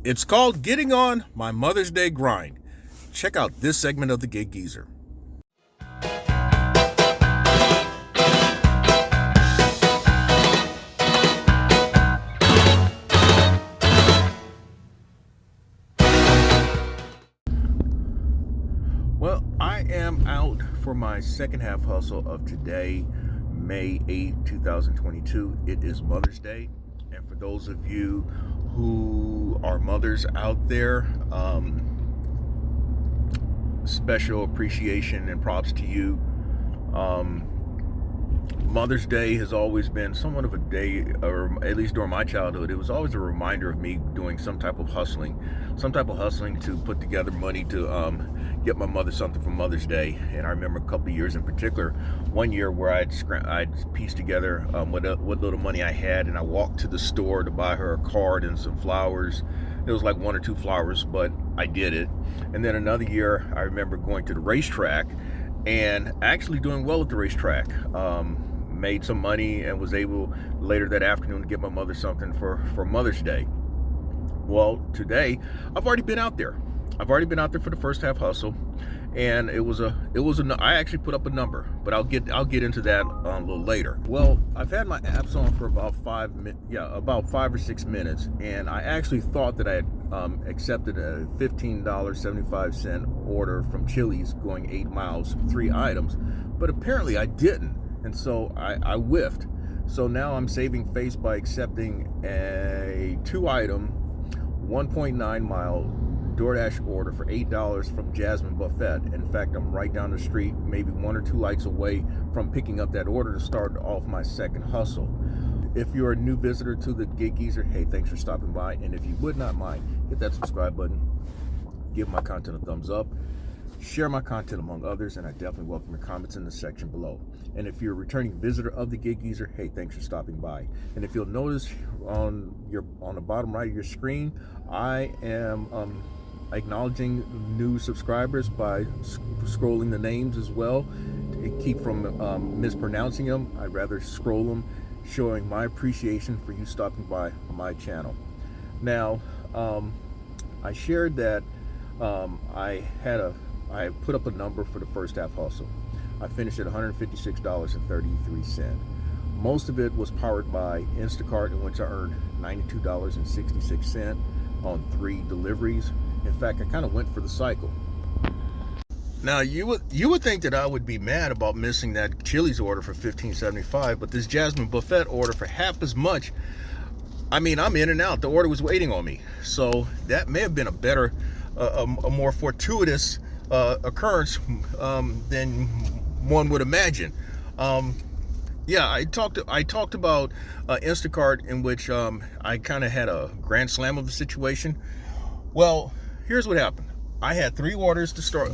It's called Getting On My Mother's Day Grind. Check out this segment of the Gig Geezer. Well, I am out for my second half hustle of today, May 8, 2022. It is Mother's Day. And for those of you who are mothers out there, special appreciation and props to you. Mother's Day has always been somewhat of a day, or at least during my childhood, it was always a reminder of me doing some type of hustling to put together money to get my mother something for Mother's Day. And I remember a couple of years in particular, one year where I'd pieced together what little money I had, and I walked to the store to buy her a card and some flowers. It was like 1 or 2 flowers, but I did it. And then another year, I remember going to the racetrack and actually doing well at the racetrack. Made some money and was able later that afternoon to get my mother something for Mother's Day. Well, today I've already been out there. I've already been out there for the first half hustle, and I actually put up a number, but I'll get into that a little later. Well, I've had my apps on for about 5 or 6 minutes, and I actually thought that I had accepted a $15.75 order from Chili's going 8 miles, 3 items, but apparently I didn't. And so I whiffed. So now I'm saving face by accepting a 2-item, 1.9 mile DoorDash order for $8 from Jasmine Buffet. In fact, I'm right down the street, maybe 1 or 2 lights away from picking up that order to start off my second hustle. If you're a new visitor to the Gig Geezer, hey, thanks for stopping by. And if you would not mind, hit that subscribe button, give my content a thumbs up, share my content among others, and I definitely welcome your comments in the section below. And if you're a returning visitor of the Gig Geezer, hey, thanks for stopping by. And if you'll notice on the bottom right of your screen, I am acknowledging new subscribers by scrolling the names as well. To keep from mispronouncing them, I'd rather scroll them, showing my appreciation for you stopping by my channel. Now, I shared that I put up a number for the first half hustle. I finished at $156.33. Most of it was powered by Instacart, in which I earned $92.66 on 3 deliveries. In fact, I kind of went for the cycle. Now, you would think that I would be mad about missing that Chili's order for $15.75, but this Jasmine Buffet order for half as much, I mean, I'm in and out. The order was waiting on me. So that may have been a more fortuitous occurrence than one would imagine. I talked about Instacart, in which I kind of had a grand slam of the situation. Well, here's what happened. I had 3 orders to start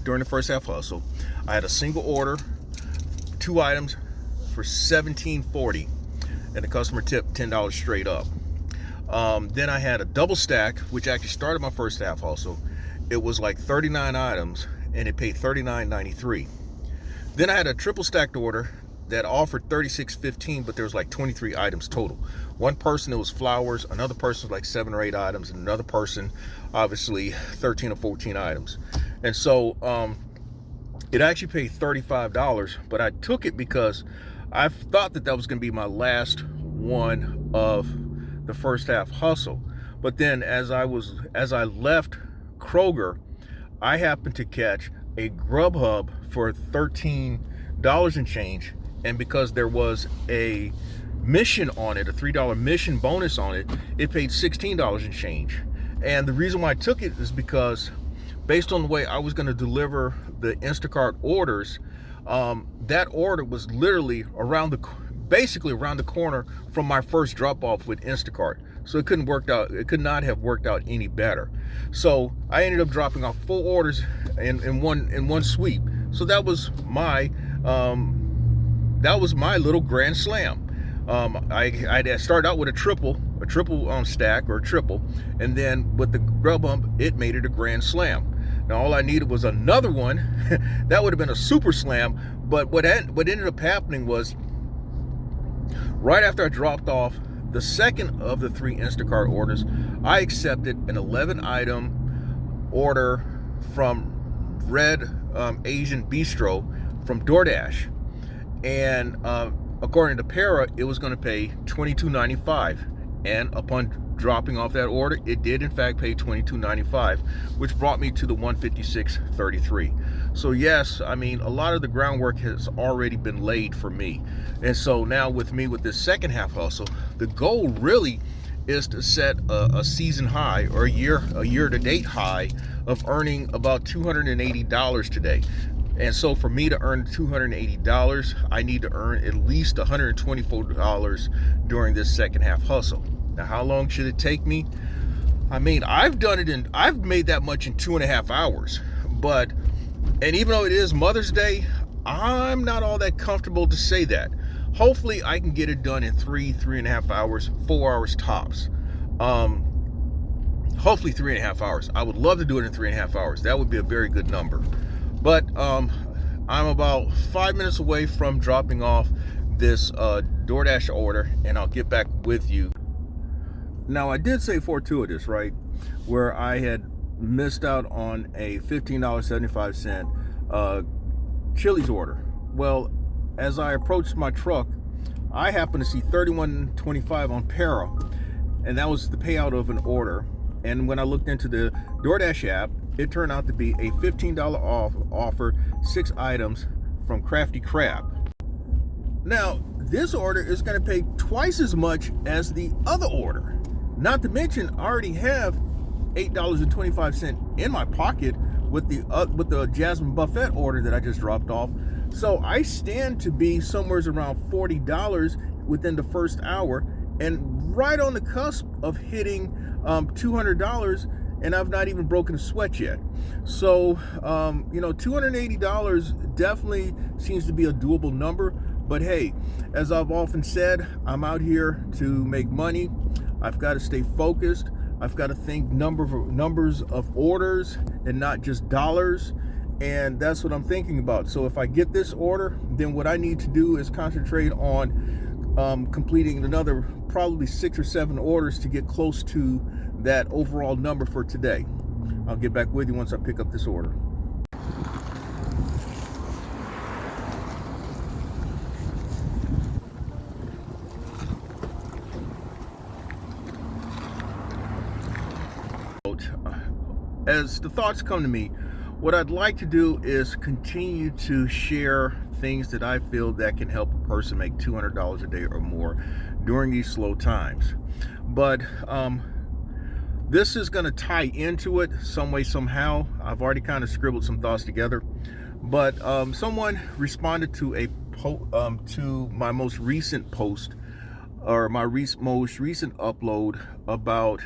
during the first half hustle. I had a single order, 2 items for $17.40, and the customer tipped $10 straight up. Then I had a double stack, which actually started my first half hustle. It was like 39 items, and it paid $39.93. Then I had a triple stacked order that offered $36.15, but there was like 23 items total. One person, it was flowers. Another person was like 7 or 8 items, and another person, obviously, 13 or 14 items. And so it actually paid $35, but I took it because I thought that was going to be my last one of the first half hustle. But then as I left Kroger, I happened to catch a Grubhub for $13 and change, and because there was a mission on it, a $3 mission bonus on it, it paid $16 and change. And the reason why I took it is because, based on the way I was going to deliver the Instacart orders, that order was literally basically around the corner from my first drop off with Instacart. So it could not have worked out any better. So I ended up dropping off 4 orders in one sweep. So that was my little grand slam. I started out with a triple stack, or a triple, and then with the Grubhub, it made it a grand slam. Now all I needed was another one. That would have been a super slam. But what ended up happening was, right after I dropped off The second of the 3 Instacart orders, I accepted an 11-item order from Red Asian Bistro from DoorDash. And according to Para, it was going to pay $22.95. And upon dropping off that order, it did in fact pay $22.95, which brought me to the $156.33. So yes, I mean, a lot of the groundwork has already been laid for me. And so now with this second half hustle, the goal really is to set a season high, or a year to date high, of earning about $280 today. And so for me to earn $280, I need to earn at least $124 during this second half hustle. Now, how long should it take me? I mean, I've made that much in 2.5 hours. And even though it is Mother's Day, I'm not all that comfortable to say that. Hopefully I can get it done in 3.5 hours, 4 hours tops. Hopefully 3.5 hours. I would love to do it in 3.5 hours. That would be a very good number. But I'm about 5 minutes away from dropping off this DoorDash order, and I'll get back with you. Now, I did say fortuitous, right? Where I had missed out on a $15.75 Chili's order. Well, as I approached my truck, I happened to see $31.25 on Para, and that was the payout of an order. And when I looked into the DoorDash app, it turned out to be a $15 offer, 6 items from Crafty Crab. Now, this order is going to pay twice as much as the other order. Not to mention, I already have $8.25 in my pocket with the Jasmine Buffet order that I just dropped off. So I stand to be somewhere around $40 within the first hour, and right on the cusp of hitting $200, and I've not even broken a sweat yet. So $280 definitely seems to be a doable number. But hey, as I've often said, I'm out here to make money. I've got to stay focused. I've got to think numbers of orders and not just dollars. And that's what I'm thinking about. So if I get this order, then what I need to do is concentrate on completing another probably 6 or 7 orders to get close to that overall number for today. I'll get back with you once I pick up this order. As the thoughts come to me, what I'd like to do is continue to share things that I feel that can help a person make $200 a day or more during these slow times. But this is going to tie into it some way, somehow. I've already kind of scribbled some thoughts together. But someone responded to to my most recent post, or my most recent upload about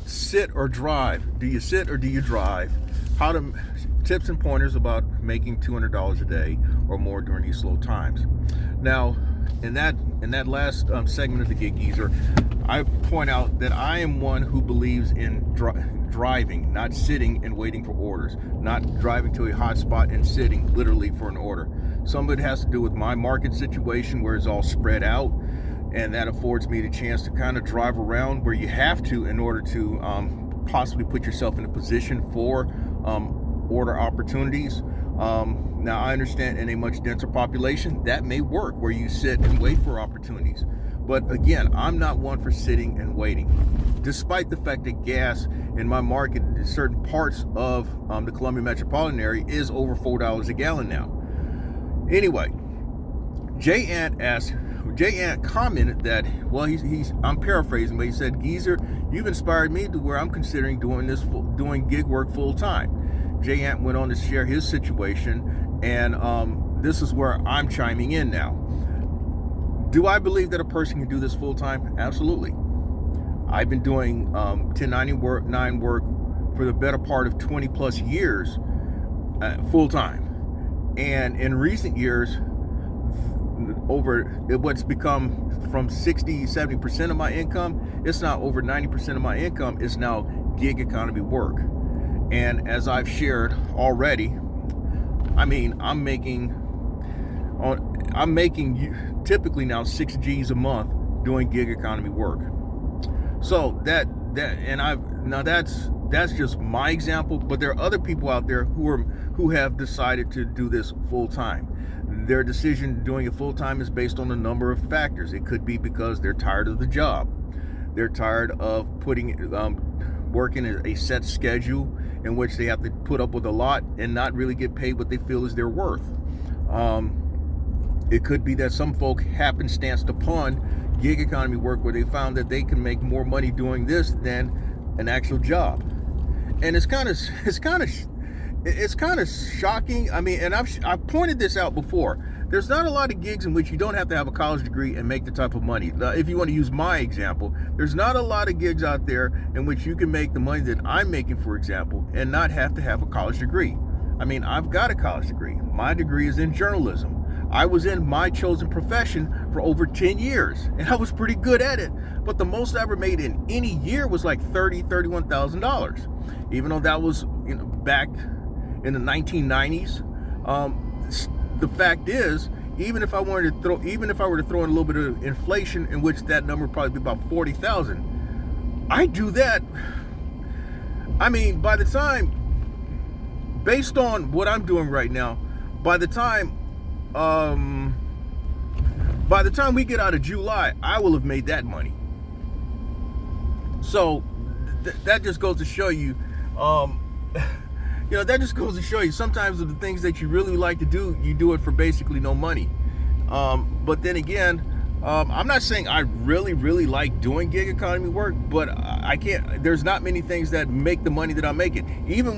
sit or drive. Do you sit or do you drive? Tips and pointers about making $200 a day or more during these slow times. Now, in that last segment of the Gig Geezer, I point out that I am one who believes in driving, not sitting and waiting for orders, not driving to a hot spot and sitting literally for an order. Some of it has to do with my market situation, where it's all spread out, and that affords me the chance to kind of drive around where you have to in order to possibly put yourself in a position for order opportunities. Now, I understand in a much denser population that may work, where you sit and wait for opportunities. But again, I'm not one for sitting and waiting, despite the fact that gas in my market in certain parts of the Columbia metropolitan area is over $4 a gallon now. Anyway, Jay Ant commented that, well, I'm paraphrasing, but he said, "Geezer, you've inspired me to where I'm considering doing gig work full time." Jay Ant went on to share his situation, and this is where I'm chiming in now. Do I believe that a person can do this full time? Absolutely. I've been doing 1099 work for the better part of 20 plus years full time, and in recent years, what's become from 60-70% of my income, it's now over 90% of my income is now gig economy work. And as I've shared already, I mean, I'm making I'm making typically now 6 G's a month doing gig economy work. So that's just my example, but there are other people out there who have decided to do this full time. Their decision doing it full time is based on a number of factors. It could be because they're tired of the job. They're tired of working a set schedule in which they have to put up with a lot and not really get paid what they feel is their worth. It could be that some folk happenstanced upon gig economy work where they found that they can make more money doing this than an actual job. And it's kind of shocking. I mean, and I've pointed this out before. There's not a lot of gigs in which you don't have to have a college degree and make the type of money. If you want to use my example, there's not a lot of gigs out there in which you can make the money that I'm making, for example, and not have to have a college degree. I mean, I've got a college degree. My degree is in journalism. I was in my chosen profession for over 10 years, and I was pretty good at it. But the most I ever made in any year was like $31,000. Even though that was, back in the 1990s. The fact is, even if I were to throw in a little bit of inflation, in which that number would probably be about 40,000, I do that. I mean, by the time, based on what I'm doing right now, by the time we get out of July, I will have made that money. So that just goes to show you, that just goes to show you sometimes the things that you really like to do, you do it for basically no money. But then again, I'm not saying I really, really like doing gig economy work, but I can't, there's not many things that make the money that I'm making. Even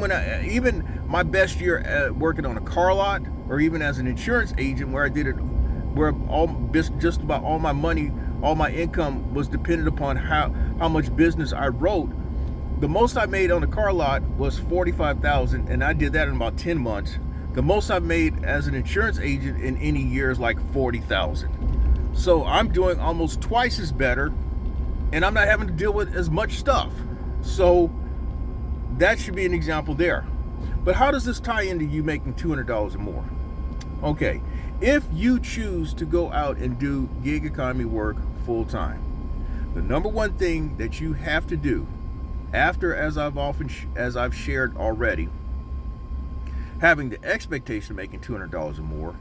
my best year working on a car lot, or even as an insurance agent where I did it, where just about all my money, all my income was dependent upon how much business I wrote. The most I made on a car lot was $45,000, and I did that in about 10 months. The most I've made as an insurance agent in any year is like $40,000. So I'm doing almost twice as better, and I'm not having to deal with as much stuff. So that should be an example there. But how does this tie into you making $200 or more? Okay, if you choose to go out and do gig economy work full time, the number one thing that you have to do, after, as I've shared already, having the expectation of making $200 or more,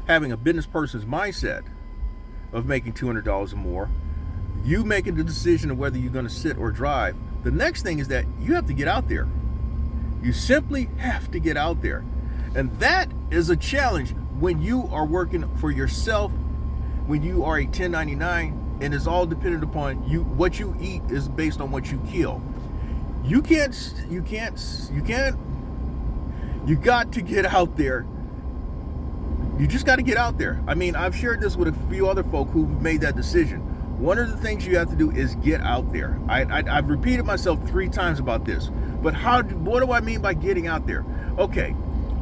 having a business person's mindset of making $200 or more, you making the decision of whether you're going to sit or drive. The next thing is that you have to get out there. You simply have to get out there. And that is a challenge when you are working for yourself, when you are a 1099, and it's all dependent upon you. What you eat is based on what you kill. You got to get out there. You just got to get out there. I mean, I've shared this with a few other folk who've made that decision. One of the things you have to do is get out there. I've repeated myself 3 times about this, but what do I mean by getting out there? Okay,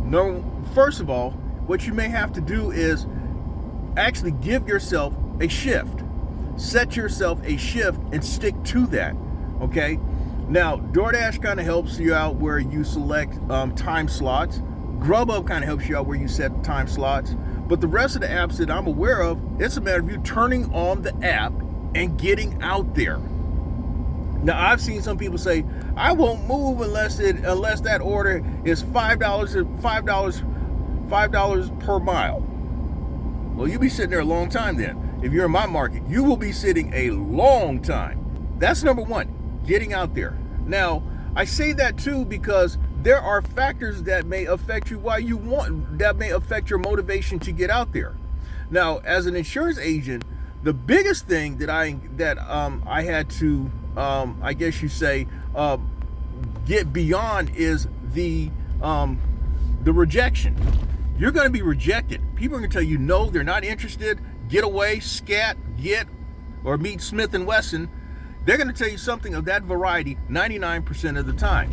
no. First of all, what you may have to do is actually give yourself a shift. Set yourself a shift and stick to that. Okay. Now, DoorDash kind of helps you out where you select time slots. Grubhub kind of helps you out where you set time slots. But the rest of the apps that I'm aware of, it's a matter of you turning on the app and getting out there. Now, I've seen some people say, I won't move unless that order is $5 per mile. Well, you'll be sitting there a long time then. If you're in my market, you will be sitting a long time. That's number one, getting out there. Now, I say that too because there are factors that may affect you that may affect your motivation to get out there. Now, as an insurance agent, the biggest thing that I had to, I guess you say, get beyond is the rejection. You're going to be rejected. People are going to tell you no, they're not interested. Get away, scat, or meet Smith & Wesson. They're going to tell you something of that variety 99% of the time.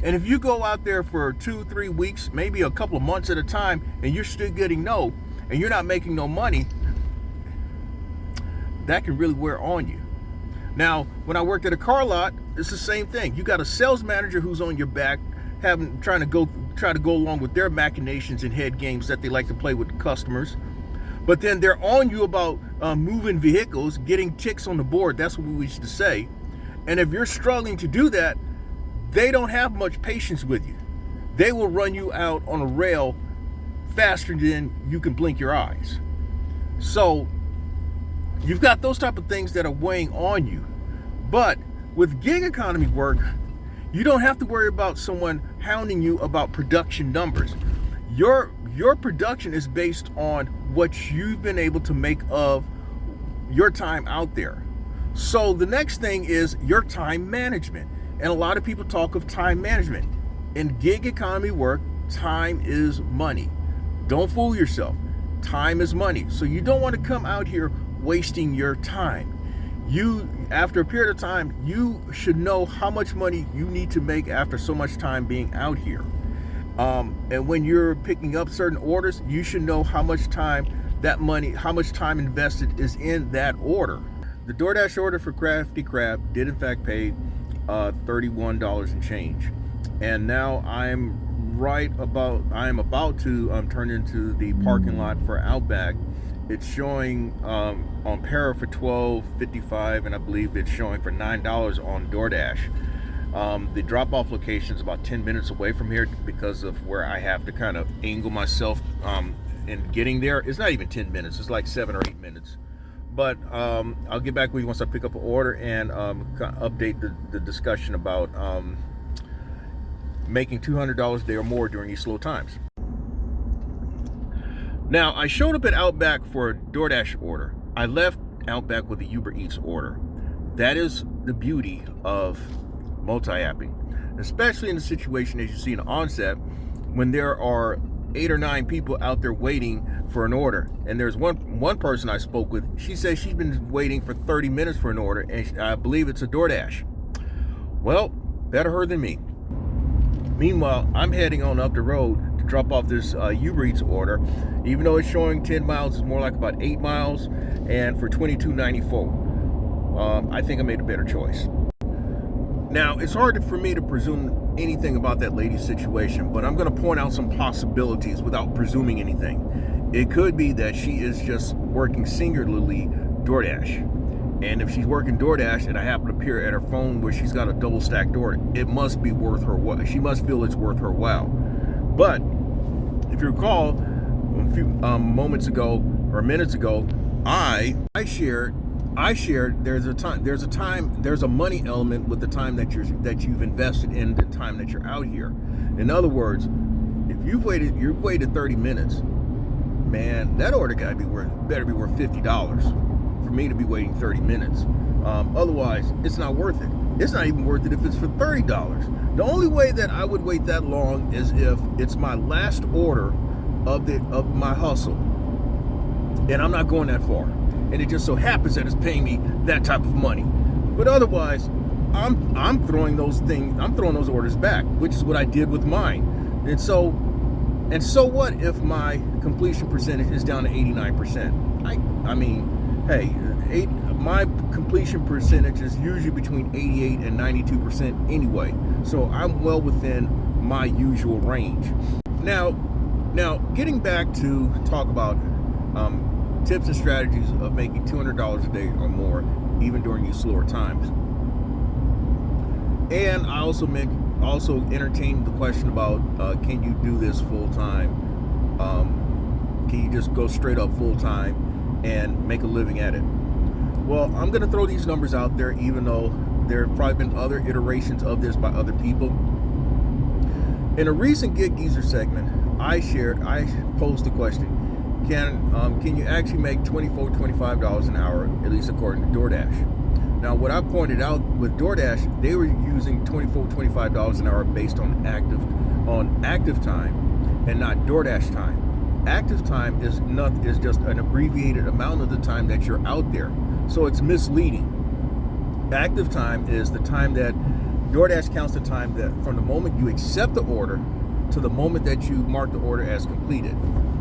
And if you go out there for 2-3 weeks, maybe a couple of months at a time, and you're still getting no, and you're not making no money, that can really wear on you. Now, when I worked at a car lot, it's the same thing. You got a sales manager who's on your back, try to go along with their machinations and head games that they like to play with customers. But then they're on you about moving vehicles, getting ticks on the board. That's what we used to say. And if you're struggling to do that, they don't have much patience with you. They will run you out on a rail faster than you can blink your eyes. So you've got those type of things that are weighing on you. But with gig economy work, you don't have to worry about someone hounding you about production numbers. Your production is based on what you've been able to make of your time out there. So the next thing is your time management. And a lot of people talk of time management. In gig economy work, time is money. Don't fool yourself. Time is money. So you don't want to come out here wasting your time. After a period of time, you should know how much money you need to make after so much time being out here. And when you're picking up certain orders, you should know how much time invested is in that order. The DoorDash order for Crafty Crab did in fact pay $31 and change. And now I am about to turn into the parking lot for Outback. It's showing on Para for $12.55, and I believe it's showing for $9 on DoorDash. The drop-off location is about 10 minutes away from here because of where I have to kind of angle myself in getting there. It's not even 10 minutes. It's like 7 or 8 minutes. But I'll get back with you once I pick up an order and update the discussion about making $200 a day or more during these slow times. Now, I showed up at Outback for a DoorDash order. I left Outback with a Uber Eats order. That is the beauty of multi-apping, especially in the situation as you see in Onset when there are 8 or 9 people out there waiting for an order. And there's one person I spoke with. She says she's been waiting for 30 minutes for an order, and I believe it's a DoorDash. Well, better her than me. Meanwhile, I'm heading on up the road to drop off this Uber Eats order. Even though it's showing 10 miles, it's more like about 8 miles, and for $22.94. I think I made a better choice. Now, it's hard for me to presume anything about that lady's situation, but I'm going to point out some possibilities without presuming anything. It could be that she is just working singularly DoorDash. And if she's working DoorDash and I happen to appear at her phone where she's got a double stacked order, it must be worth her while. She must feel it's worth her while. But if you recall, a few moments ago or minutes ago, I shared there's a money element with the time that you've invested in the time that you're out here. In other words, if you've waited 30 minutes, man, that order better be worth $50 for me to be waiting 30 minutes. Otherwise, it's not worth it. It's not even worth it if it's for $30. The only way that I would wait that long is if it's my last order of my hustle, and I'm not going that far, and it just so happens that it's paying me that type of money. But otherwise, I'm throwing those orders back, which is what I did with mine. And so what if my completion percentage is down to 89%? I mean, hey, my completion percentage is usually between 88 and 92% anyway, so I'm well within my usual range. Now, getting back to talk about tips and strategies of making $200 a day or more, even during these slower times. And I also entertained the question about can you do this full time? Can you just go straight up full time and make a living at it? Well, I'm going to throw these numbers out there, even though there have probably been other iterations of this by other people. In a recent Gig Geezer segment, I posed the question, can you actually make $24-25 an hour, at least according to DoorDash? Now, what I pointed out with DoorDash, they were using $24-25 an hour based on active time and not DoorDash time. Active time is just an abbreviated amount of the time that you're out there, so it's misleading. Active time is the time that DoorDash counts the time that from the moment you accept the order to the moment that you mark the order as completed,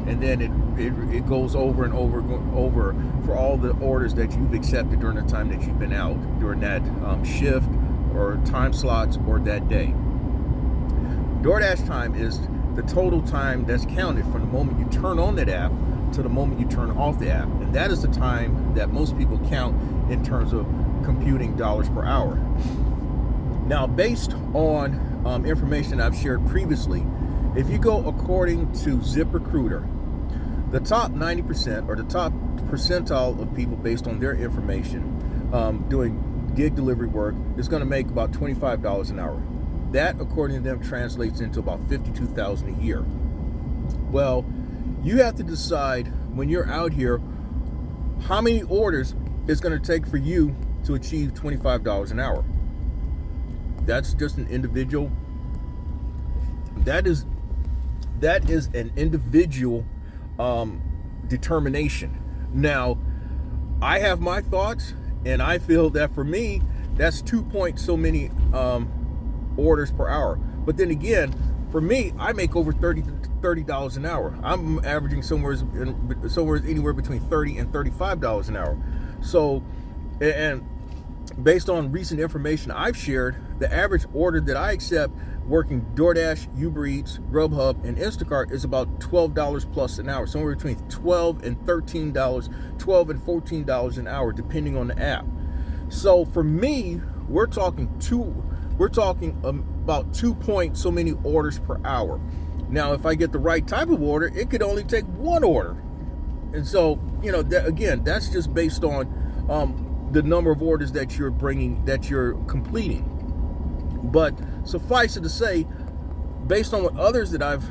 and then it goes over and over for all the orders that you've accepted during the time that you've been out during that shift or time slots or that day. DoorDash time is the total time that's counted from the moment you turn on that app to the moment you turn off the app. And that is the time that most people count in terms of computing dollars per hour. Now, based on information I've shared previously, if you go according to ZipRecruiter, the top 90% or the top percentile of people based on their information doing gig delivery work is going to make about $25 an hour. That, according to them, translates into about $52,000 a year. Well, you have to decide when you're out here how many orders it's going to take for you to achieve $25 an hour. That's just an individual. That is an individual determination. Now, I have my thoughts, and I feel that for me, that's 2 point so many orders per hour. But then again, for me, I make over $30 an hour. I'm averaging somewhere anywhere between $30 and $35 an hour. So, and based on recent information I've shared, the average order that I accept working DoorDash, Uber Eats, Grubhub, and Instacart is about $12 plus an hour, somewhere between $12 and $13, $12 and $14 an hour, depending on the app. So for me, we're talking about 2 point so many orders per hour. Now, if I get the right type of order, it could only take one order. And so, that's just based on the number of orders that you're completing. But suffice it to say, based on what others that I've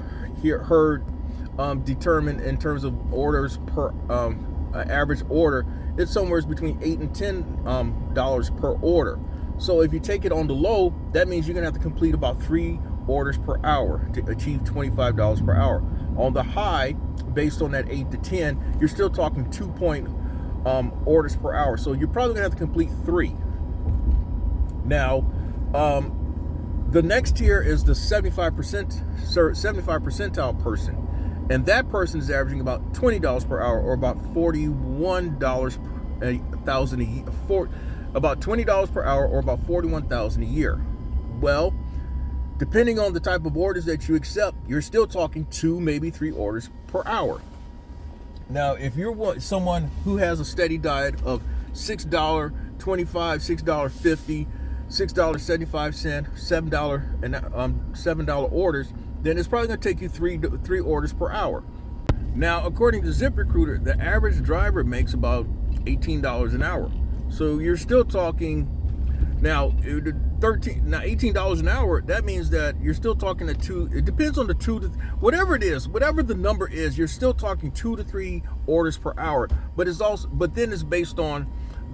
heard determine in terms of orders per average order, it's somewhere between $8 and $10 per order. So if you take it on the low, that means you're gonna have to complete about 3 orders per hour to achieve $25 per hour. On the high, based on that 8 to 10, you're still talking 2 point orders per hour. So you're probably gonna have to complete 3. Now, the next tier is the 75 percentile person, and that person is averaging about $20 per hour, or about $41,000 a year. About $20 per hour, or about $41,000 a year. Well, depending on the type of orders that you accept, you're still talking 2, maybe 3 orders per hour. Now, if you're someone who has a steady diet of $6.25, $6.50, $6.75, $7 and $7 orders, then it's probably going to take you 3 orders per hour. Now, according to ZipRecruiter, the average driver makes about $18 an hour. So you're still talking now $18 an hour. That means that you're still talking at 2. It depends on the 2 to whatever it is, whatever the number is. You're still talking 2 to 3 orders per hour. But then it's based on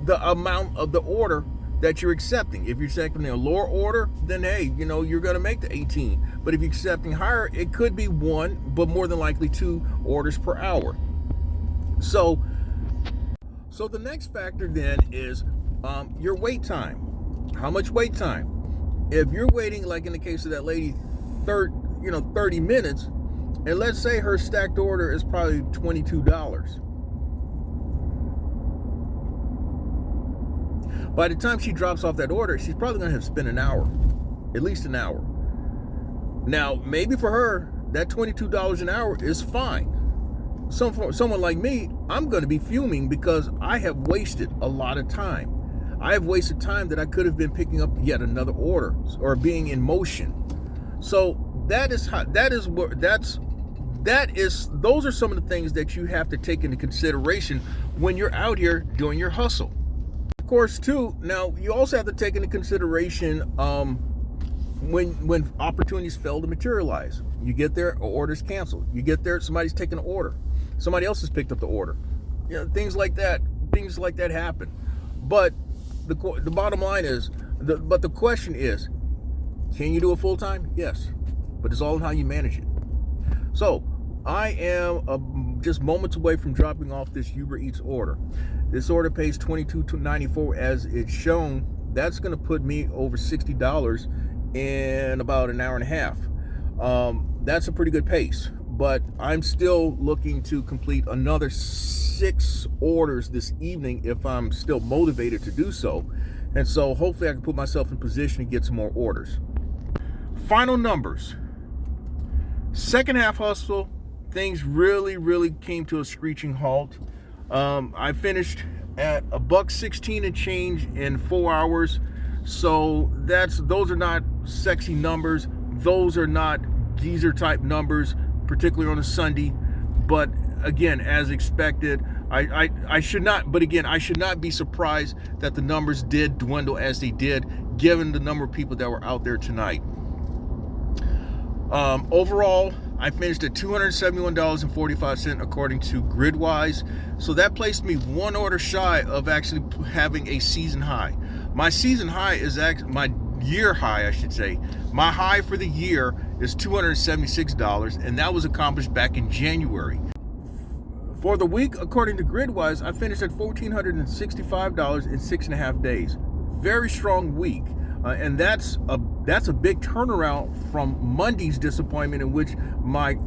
the amount of the order that you're accepting. If you're accepting a lower order, then hey, you're going to make the 18. But if you're accepting higher, it could be 1, but more than likely 2 orders per hour. So the next factor then is your wait time. How much wait time? If you're waiting, like in the case of that lady, 30 minutes, and let's say her stacked order is probably $22. By the time she drops off that order, she's probably going to have spent an hour, at least an hour. Now, maybe for her, that $22 an hour is fine. For someone like me, I'm going to be fuming because I have wasted a lot of time. I have wasted time that I could have been picking up yet another order or being in motion. So those are some of the things that you have to take into consideration when you're out here doing your hustle. Of course, too, now you also have to take into consideration when opportunities fail to materialize. You get there, an order's canceled. You get there, somebody's taken an order. Somebody else has picked up the order. Things like that happen. But the bottom line is, the question is, can you do it full time? Yes, but it's all in how you manage it. So I am just moments away from dropping off this Uber Eats order. This order pays $22.94 as it's shown. That's going to put me over $60 in about an hour and a half. That's a pretty good pace. But I'm still looking to complete another 6 orders this evening if I'm still motivated to do so. And so hopefully I can put myself in position to get some more orders. Final numbers. Second half hustle, things really came to a screeching halt. I finished at $1.16 and change in 4 hours. So those are not sexy numbers. Those are not geezer type numbers, particularly on a Sunday. But again, as expected, I should not be surprised that the numbers did dwindle as they did, given the number of people that were out there tonight. Overall, I finished at $271.45 according to Gridwise. So that placed me one order shy of actually having a season high. My season high is actually my year high, I should say. My high for the year is $276, and that was accomplished back in January. For the week, according to Gridwise, I finished at $1,465 in 6.5 days. Very strong week. And that's a big turnaround from Monday's disappointment, in which my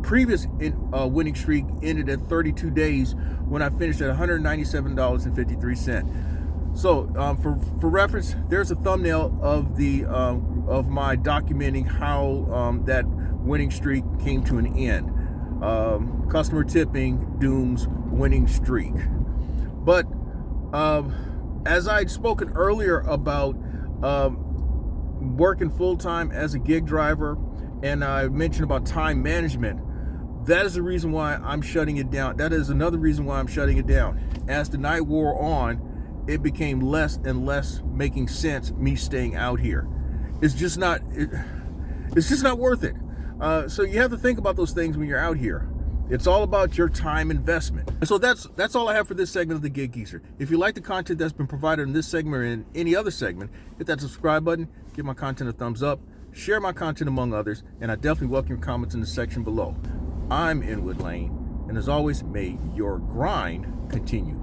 previous winning streak ended at 32 days when I finished at $197.53. So for reference, there's a thumbnail of my documenting how that winning streak came to an end. Customer tipping dooms winning streak. But as I'd spoken earlier about working full-time as a gig driver, and I mentioned about time management, that is the reason why I'm shutting it down. That is another reason why I'm shutting it down. As the night wore on, it became less and less making sense me staying out here. It's just not worth it. So you have to think about those things when you're out here. It's all about your time investment. And so that's all I have for this segment of the Gig Geezer. If you like the content that's been provided in this segment or in any other segment, hit that subscribe button, give my content a thumbs up, share my content among others, and I definitely welcome your comments in the section below. I'm Inwood Lane, and as always, may your grind continue.